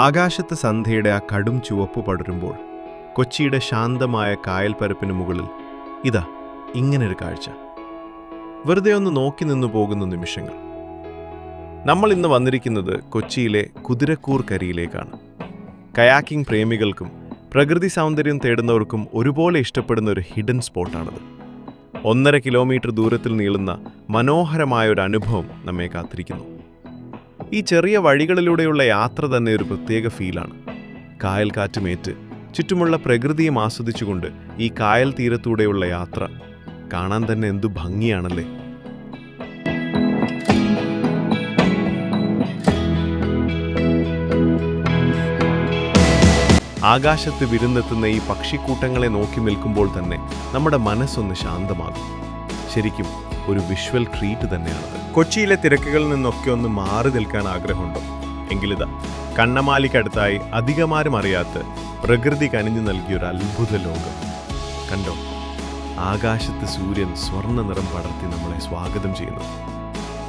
ആകാശത്ത് സന്ധ്യയുടെ ആ കടും ചുവപ്പ് പടരുമ്പോൾ കൊച്ചിയുടെ ശാന്തമായ കായൽപ്പരപ്പിന് മുകളിൽ ഇതാ ഇങ്ങനൊരു കാഴ്ച. വെറുതെ ഒന്ന് നോക്കി നിന്നു പോകുന്ന നിമിഷങ്ങൾ. നമ്മൾ ഇന്ന് വന്നിരിക്കുന്നത് കൊച്ചിയിലെ കുതിരക്കൂർ കരിയിലേക്കാണ്. കയാക്കിംഗ് പ്രേമികൾക്കും പ്രകൃതി സൗന്ദര്യം തേടുന്നവർക്കും ഒരുപോലെ ഇഷ്ടപ്പെടുന്ന ഒരു ഹിഡൻ സ്പോട്ടാണത്. 1.5 കിലോമീറ്റർ ദൂരത്തിൽ നീളുന്ന മനോഹരമായൊരു അനുഭവം നമ്മെ കാത്തിരിക്കുന്നു. ഈ ചെറിയ വഴികളിലൂടെയുള്ള യാത്ര തന്നെ ഒരു പ്രത്യേക ഫീലാണ്. കായൽ കാറ്റുമേറ്റ് ചുറ്റുമുള്ള പ്രകൃതിയും ആസ്വദിച്ചുകൊണ്ട് ഈ കായൽ തീരത്തൂടെയുള്ള യാത്ര കാണാൻ തന്നെ എന്തു ഭംഗിയാണല്ലേ. ആകാശത്ത് വിരുന്നെത്തുന്ന ഈ പക്ഷിക്കൂട്ടങ്ങളെ നോക്കി നിൽക്കുമ്പോൾ തന്നെ നമ്മുടെ മനസ്സൊന്ന് ശാന്തമാകും. ശരിക്കും ഒരു വിഷ്വൽ ട്രീറ്റ് തന്നെയാണത്. കൊച്ചിയിലെ തിരക്കുകളിൽ നിന്നൊക്കെ ഒന്ന് മാറി നിൽക്കാൻ ആഗ്രഹമുണ്ടോ? എങ്കിലിതാ കണ്ണമാലിക്കടുത്തായി അധികമാരും അറിയാത്ത പ്രകൃതി കനിഞ്ഞു നൽകിയൊരു അത്ഭുത ലോകം കണ്ടോ. ആകാശത്ത് സൂര്യൻ സ്വർണ്ണ നിറം പടർത്തി നമ്മളെ സ്വാഗതം ചെയ്യുന്നു.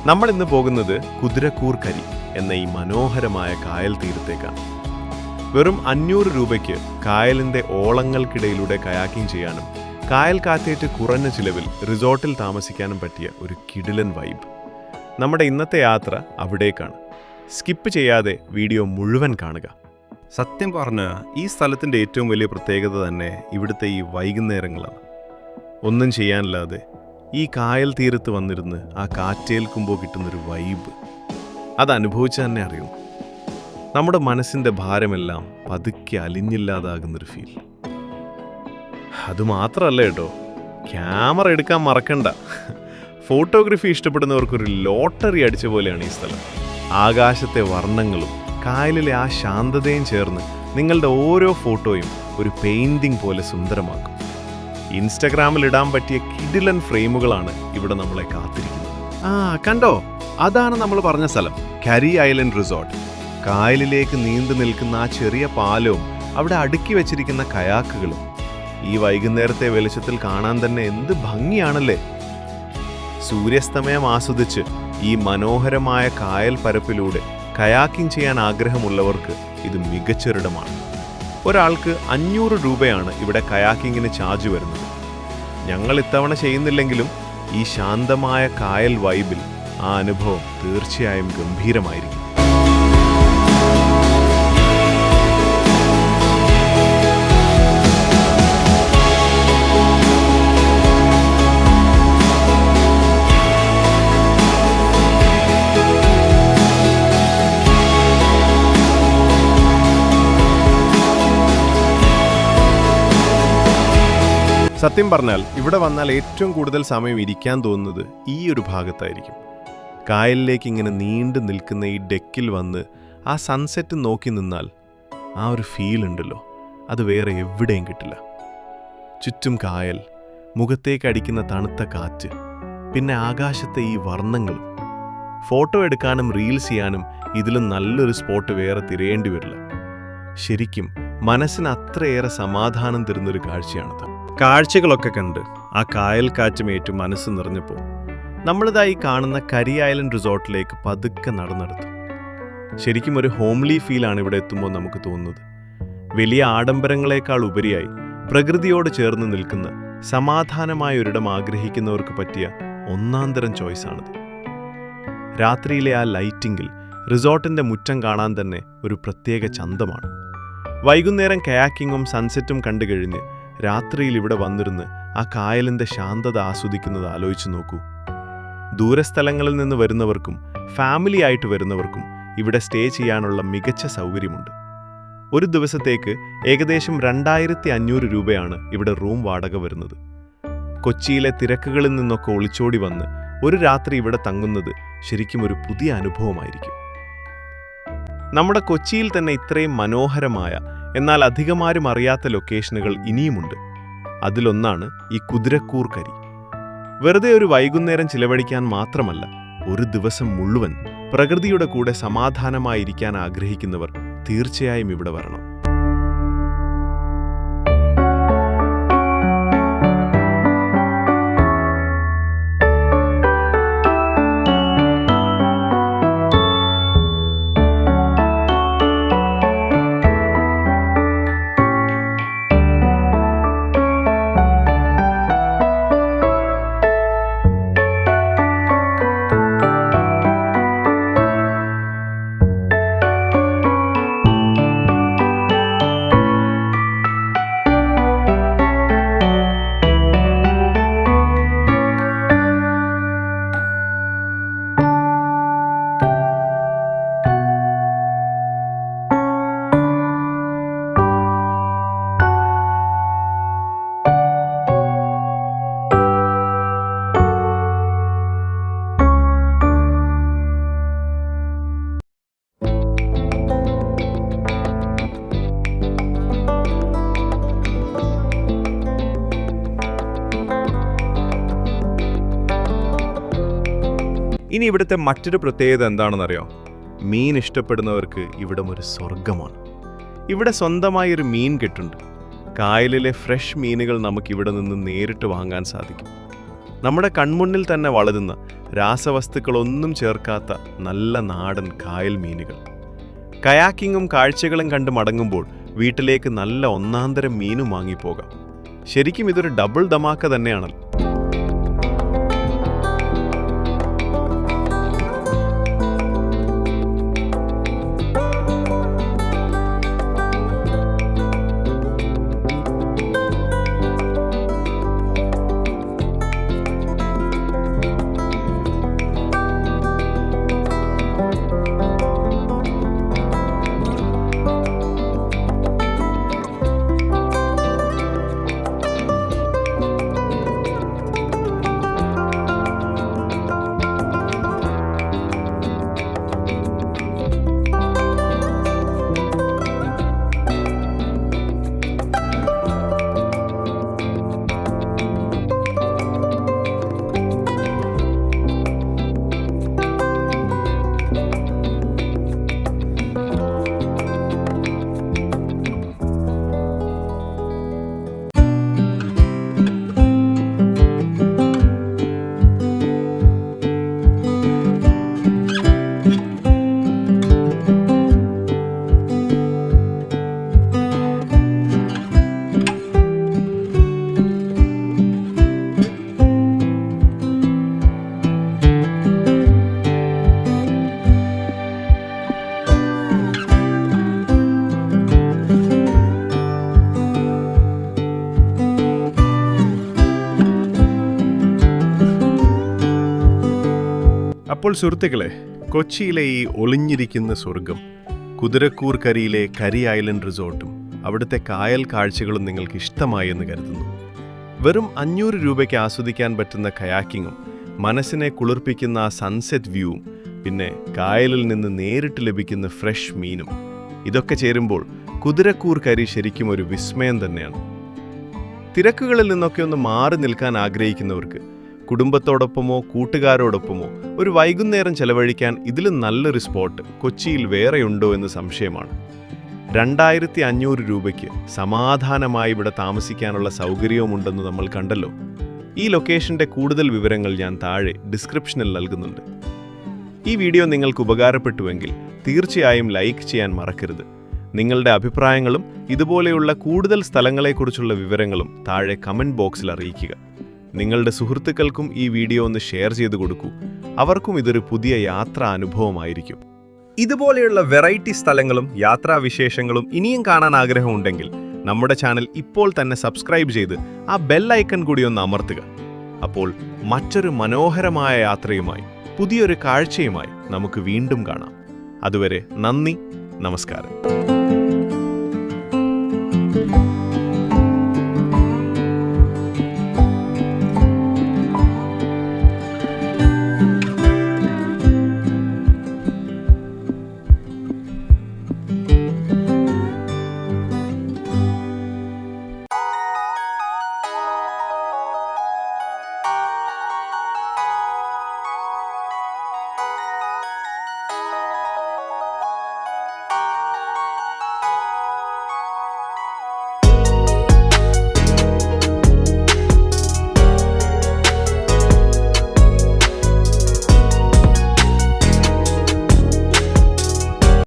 നമ്മൾ ഇന്ന് പോകുന്നത് കുതിരക്കൂർ കരി എന്ന ഈ മനോഹരമായ കായൽ തീരത്തേക്കാണ്. വെറും 500 രൂപയ്ക്ക് കായലിൻ്റെ ഓളങ്ങൾക്കിടയിലൂടെ കയാക്കിംഗ് ചെയ്യാനും കായൽ കാറ്റേറ്റ് കുറഞ്ഞ ചിലവിൽ റിസോർട്ടിൽ താമസിക്കാനും പറ്റിയ ഒരു കിടിലൻ വൈബ്. നമ്മുടെ ഇന്നത്തെ യാത്ര അവിടേക്കാണ്. സ്കിപ്പ് ചെയ്യാതെ വീഡിയോ മുഴുവൻ കാണുക. സത്യം പറഞ്ഞാൽ ഈ സ്ഥലത്തിൻ്റെ ഏറ്റവും വലിയ പ്രത്യേകത തന്നെ ഇവിടുത്തെ ഈ വൈകുന്നേരങ്ങളാണ്. ഒന്നും ചെയ്യാനില്ലാതെ ഈ കായൽ തീരത്ത് വന്നിരുന്ന് ആ കാറ്റേൽക്കുമ്പോൾ കിട്ടുന്നൊരു വൈബ് അത് അനുഭവിച്ച് തന്നെ അറിയുന്നു. നമ്മുടെ മനസ്സിൻ്റെ ഭാരമെല്ലാം പതുക്കെ അലിഞ്ഞില്ലാതാകുന്നൊരു ഫീൽ. അതുമാത്രമല്ല കേട്ടോ, ക്യാമറ എടുക്കാൻ മറക്കണ്ട. ഫോട്ടോഗ്രാഫി ഇഷ്ടപ്പെടുന്നവർക്കൊരു ലോട്ടറി അടിച്ച പോലെയാണ് ഈ സ്ഥലം. ആകാശത്തെ വർണ്ണങ്ങളും കായലിലെ ആ ശാന്തതയും ചേർന്ന് നിങ്ങളുടെ ഓരോ ഫോട്ടോയും ഒരു പെയിൻറ്റിംഗ് പോലെ സുന്ദരമാക്കും. ഇൻസ്റ്റഗ്രാമിൽ ഇടാൻ പറ്റിയ കിടിലൻ ഫ്രെയിമുകളാണ് ഇവിടെ നമ്മളെ കാത്തിരിക്കുന്നത്. കണ്ടോ, അതാണ് നമ്മൾ പറഞ്ഞ സ്ഥലം, കരി ഐലൻഡ് റിസോർട്ട്. കായലിലേക്ക് നീണ്ടു നിൽക്കുന്ന ആ ചെറിയ പാലവും അവിടെ അടുക്കി വെച്ചിരിക്കുന്ന കയാക്കുകളും ഈ വൈകുന്നേരത്തെ വെളിച്ചത്തിൽ കാണാൻ തന്നെ എന്ത് ഭംഗിയാണല്ലേ. സൂര്യാസ്തമയം ആസ്വദിച്ച് ഈ മനോഹരമായ കായൽ പരപ്പിലൂടെ കയാക്കിംഗ് ചെയ്യാൻ ആഗ്രഹമുള്ളവർക്ക് ഇത് മികച്ചൊരിടമാണ്. ഒരാൾക്ക് 500 രൂപയാണ് ഇവിടെ കയാക്കിങ്ങിന് ചാർജ് വരുന്നത്. ഞങ്ങൾ ഇത്തവണ ചെയ്യുന്നില്ലെങ്കിലും ഈ ശാന്തമായ കായൽ വൈബിൽ ആ അനുഭവം തീർച്ചയായും ഗംഭീരമായിരിക്കും. സത്യം പറഞ്ഞാൽ ഇവിടെ വന്നാൽ ഏറ്റവും കൂടുതൽ സമയം ഇരിക്കാൻ തോന്നുന്നത് ഈ ഒരു ഭാഗത്തായിരിക്കും. കായലിലേക്ക് ഇങ്ങനെ നീണ്ടു നിൽക്കുന്ന ഈ ഡെക്കിൽ വന്ന് ആ സൺസെറ്റ് നോക്കി നിന്നാൽ ആ ഒരു ഫീൽ ഉണ്ടല്ലോ, അത് വേറെ എവിടെയും കിട്ടില്ല. ചുറ്റും കായൽ, മുഖത്തേക്ക് അടിക്കുന്ന തണുത്ത കാറ്റ്, പിന്നെ ആകാശത്തെ ഈ വർണ്ണങ്ങളും. ഫോട്ടോ എടുക്കാനും റീൽസ് ചെയ്യാനും ഇതിലും നല്ലൊരു സ്പോട്ട് വേറെ തിരയേണ്ടി വരില്ല. ശരിക്കും മനസ്സിന് അത്രയേറെ സമാധാനം തരുന്നൊരു കാഴ്ചയാണത്. കാഴ്ചകളൊക്കെ കണ്ട് ആ കായൽ കാറ്റുമേറ്റു മനസ്സ് നിറഞ്ഞപ്പോൾ നമ്മളിതായി കാണുന്ന കരി ഐലൻഡ് റിസോർട്ടിലേക്ക് പതുക്കെ നടന്നെടുത്തു. ശരിക്കും ഒരു ഹോംലി ഫീലാണ് ഇവിടെ എത്തുമ്പോൾ നമുക്ക് തോന്നുന്നത്. വലിയ ആഡംബരങ്ങളെക്കാൾ ഉപരിയായി പ്രകൃതിയോട് ചേർന്ന് നിൽക്കുന്ന സമാധാനമായ ഒരിടം ആഗ്രഹിക്കുന്നവർക്ക് പറ്റിയ ഒന്നാന്തരം ചോയ്സാണിത്. രാത്രിയിലെ ആ ലൈറ്റിങ്ങിൽ റിസോർട്ടിൻ്റെ മുറ്റം കാണാൻ തന്നെ ഒരു പ്രത്യേക ചന്തമാണ്. വൈകുന്നേരം കയാക്കിങ്ങും സൺസെറ്റും കണ്ടു കഴിഞ്ഞ് രാത്രിയിൽ ഇവിടെ വന്നിരുന്ന് ആ കായലിൻ്റെ ശാന്തത ആസ്വദിക്കുന്നത് ആലോചിച്ച് നോക്കൂ. ദൂരസ്ഥലങ്ങളിൽ നിന്ന് വരുന്നവർക്കും ഫാമിലി ആയിട്ട് വരുന്നവർക്കും ഇവിടെ സ്റ്റേ ചെയ്യാനുള്ള മികച്ച സൗകര്യമുണ്ട്. ഒരു ദിവസത്തേക്ക് ഏകദേശം 2500 രൂപയാണ് ഇവിടെ റൂം വാടക വരുന്നത്. കൊച്ചിയിലെ തിരക്കുകളിൽ നിന്നൊക്കെ ഒളിച്ചോടി വന്ന് ഒരു രാത്രി ഇവിടെ തങ്ങുന്നത് ശരിക്കും ഒരു പുതിയ അനുഭവമായിരിക്കും. നമ്മുടെ കൊച്ചിയിൽ തന്നെ ഇത്രയും മനോഹരമായ എന്നാൽ അധികമാരും അറിയാത്ത ലൊക്കേഷനുകൾ ഇനിയുമുണ്ട്. അതിലൊന്നാണ് ഈ കുതിരക്കൂർ കരി. വെറുതെ ഒരു വൈകുന്നേരം ചിലവഴിക്കാൻ മാത്രമല്ല, ഒരു ദിവസം മുഴുവൻ പ്രകൃതിയുടെ കൂടെ സമാധാനമായിരിക്കാൻ ആഗ്രഹിക്കുന്നവർ തീർച്ചയായും ഇവിടെ വരണം. ഇനി ഇവിടുത്തെ മറ്റൊരു പ്രത്യേകത എന്താണെന്നറിയോ? മീൻ ഇഷ്ടപ്പെടുന്നവർക്ക് ഇവിടം ഒരു സ്വർഗമാണ്. ഇവിടെ സ്വന്തമായി ഒരു മീൻ കെട്ടുണ്ട്. കായലിലെ ഫ്രഷ് മീനുകൾ നമുക്കിവിടെ നിന്ന് നേരിട്ട് വാങ്ങാൻ സാധിക്കും. നമ്മുടെ കൺമുന്നിൽ തന്നെ വളരുന്ന രാസവസ്തുക്കളൊന്നും ചേർക്കാത്ത നല്ല നാടൻ കായൽ മീനുകൾ. കയാക്കിങ്ങും കാഴ്ചകളും കണ്ട് മടങ്ങുമ്പോൾ വീട്ടിലേക്ക് നല്ല ഒന്നാന്തരം മീനും വാങ്ങിപ്പോകാം. ശരിക്കും ഇതൊരു ഡബിൾ ധമാക്ക തന്നെയാണല്ലോ. അപ്പോൾ സുഹൃത്തുക്കളെ, കൊച്ചിയിലെ ഈ ഒളിഞ്ഞിരിക്കുന്ന സ്വർഗം, കുതിരക്കൂർ കരിയിലെ കരി ഐലൻഡ് റിസോർട്ടും അവിടുത്തെ കായൽ കാഴ്ചകളും നിങ്ങൾക്ക് ഇഷ്ടമായി എന്ന് കരുതുന്നു. വെറും 500 രൂപയ്ക്ക് ആസ്വദിക്കാൻ പറ്റുന്ന കയാക്കിങ്ങും മനസ്സിനെ കുളിർപ്പിക്കുന്ന ആ സൺസെറ്റ് വ്യൂവും പിന്നെ കായലിൽ നിന്ന് നേരിട്ട് ലഭിക്കുന്ന ഫ്രഷ് മീനും, ഇതൊക്കെ ചേരുമ്പോൾ കുതിരക്കൂർ കരി ശരിക്കും ഒരു വിസ്മയം തന്നെയാണ്. തിരക്കുകളിൽ നിന്നൊക്കെ ഒന്ന് മാറി നിൽക്കാൻ ആഗ്രഹിക്കുന്നവർക്ക് കുടുംബത്തോടൊപ്പമോ കൂട്ടുകാരോടൊപ്പമോ ഒരു വൈകുന്നേരം ചെലവഴിക്കാൻ ഇതിലും നല്ലൊരു സ്പോട്ട് കൊച്ചിയിൽ വേറെയുണ്ടോ എന്ന് സംശയമാണ്. 2500 രൂപയ്ക്ക് സമാധാനമായി ഇവിടെ താമസിക്കാനുള്ള സൗകര്യവുമുണ്ടെന്ന് നമ്മൾ കണ്ടല്ലോ. ഈ ലൊക്കേഷൻ്റെ കൂടുതൽ വിവരങ്ങൾ ഞാൻ താഴെ ഡിസ്ക്രിപ്ഷനിൽ നൽകുന്നുണ്ട്. ഈ വീഡിയോ നിങ്ങൾക്ക് ഉപകാരപ്പെട്ടുവെങ്കിൽ തീർച്ചയായും ലൈക്ക് ചെയ്യാൻ മറക്കരുത്. നിങ്ങളുടെ അഭിപ്രായങ്ങളും ഇതുപോലെയുള്ള കൂടുതൽ സ്ഥലങ്ങളെക്കുറിച്ചുള്ള വിവരങ്ങളും താഴെ കമൻറ്റ് ബോക്സിൽ അറിയിക്കുക. നിങ്ങളുടെ സുഹൃത്തുക്കൾക്കും ഈ വീഡിയോ ഒന്ന് ഷെയർ ചെയ്തു കൊടുക്കൂ. അവർക്കും ഇതൊരു പുതിയ യാത്രാ അനുഭവമായിരിക്കും. ഇതുപോലെയുള്ള വെറൈറ്റി സ്ഥലങ്ങളും യാത്രാവിശേഷങ്ങളും ഇനിയും കാണാൻ ആഗ്രഹമുണ്ടെങ്കിൽ നമ്മുടെ ചാനൽ ഇപ്പോൾ തന്നെ സബ്സ്ക്രൈബ് ചെയ്ത് ആ ബെൽ ഐക്കൺ കൂടി ഒന്ന് അമർത്തുക. അപ്പോൾ മറ്റൊരു മനോഹരമായ യാത്രയുമായി പുതിയൊരു കാഴ്ചയുമായി നമുക്ക് വീണ്ടും കാണാം. അതുവരെ നന്ദി, നമസ്കാരം.